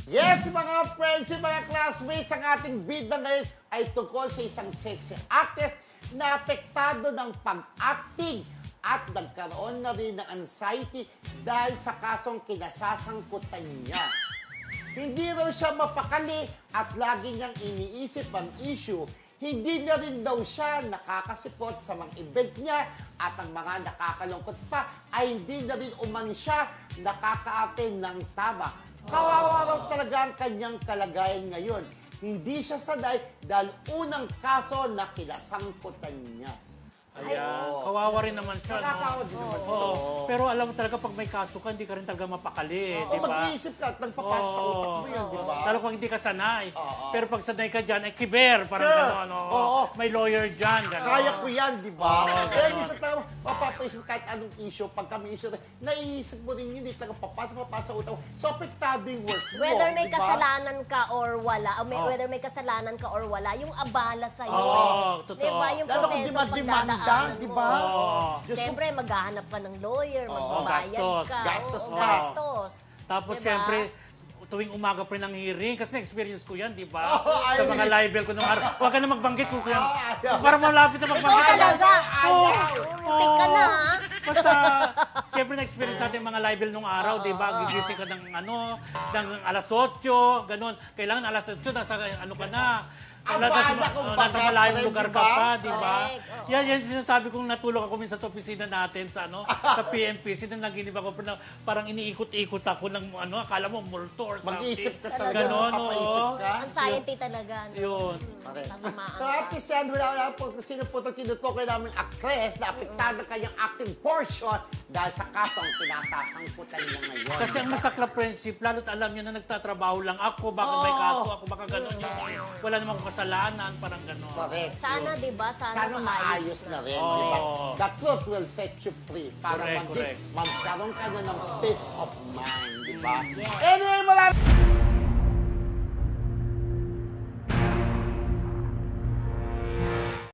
Yes, mga friends, mga classmates, ang ating bida ngayon ay tungkol sa isang sexy actress na apektado ng pag-acting at nagkaroon na rin ng anxiety dahil sa kasong kinasasangkutan niya. Hindi raw siya mapakali at lagi niyang iniisip ang issue. Hindi na rin daw siya nakakasipot sa mga event niya at ang mga nakakalungkot pa ay hindi na rin umano siya nakaka-attend ng tama. Kawawa raw talaga ang kanyang kalagayan ngayon. Hindi siya sanay dahil unang kaso na kinasangkutan niya. Ayan, kawawa rin naman siya, Nakakawa no? din naman. Oo. Pero alam mo talaga, pag may kaso ka, hindi ka rin talaga mapakali, di ba? Mag-iisip ka at nagpapasok sa utak mo yun, di ba? Lalo kung hindi ka sanay. Oo. Pero pag sanay ka dyan, ay kiber, parang Sure. gano'n. Oo. May lawyer dyan, gano'n. Kaya ko yan, di ba? Oo, Kaya ganun. minsan tayo, mapapaisip kahit anong issue, pag kami issue, naiisip mo rin yun, hindi talaga papasok sa utak mo. So, apektado yung work mo, Whether may di ba? kasalanan ka or wala, o Oh. whether may kasalanan ka or wala, yung abala sa'yo. Oo, totoo. Diba? Yung Lalo kung proseso demanda, pagdadaanan di mo. ba? Oo. Diyos ko. Siyempre, maghahanap ka ng lawyer, magbabayad gastos. ka. Gastos Oo, pa. gastos. Tapos, Diba? siyempre, tuwing umaga pa rin ang hearing, kasi experience ko yan, di ba? Oo, Sa mga ayaw. libel ko nung araw. Huwag ka na magbanggit ko yan. Oo, ayaw. Para malapit na Ikaw magbanggit. talaga. Oo. Muntik ka na, ha? Basta, siyempre na-experience natin yung mga libel nung araw, di ba? Gigising ka ng ng alas 8, ganun. Kailangan alas 8, nasa ano ka na. Ang Nasa, banda kung nasa bagat malayong pa rin, lugar di ka ba? pa, di ba? Correct, oo. Yan sinasabi kong natulog ako minsan sa opisina natin sa sa PMPC na naginip ako na parang iniikot-ikot ako ng akala mo multo or something. Mag-iisip ka talaga, Ganon, mapapaisip oo. ka. Anxiety talaga. No? Yun. Okay. Tatamaan So ka. at least yan, wala po sino po ito tinutukoy namin actress na apektado kanyang acting portion dahil sa kasong kinasasangkutan niya ngayon. Kasi ang masaklap friendship, lalo't alam niya na nagtatrabaho lang ako, baka may Oo. kaso ako, baka gano'n yung wala namang kasalanan, parang gano'n. Correct. Sana, di ba? Sana maayos na rin, Oo. di ba? The truth will set you free para Correct, correct. magkaroon ka na ng peace of mind, di ba? Yes. Anyway, maraming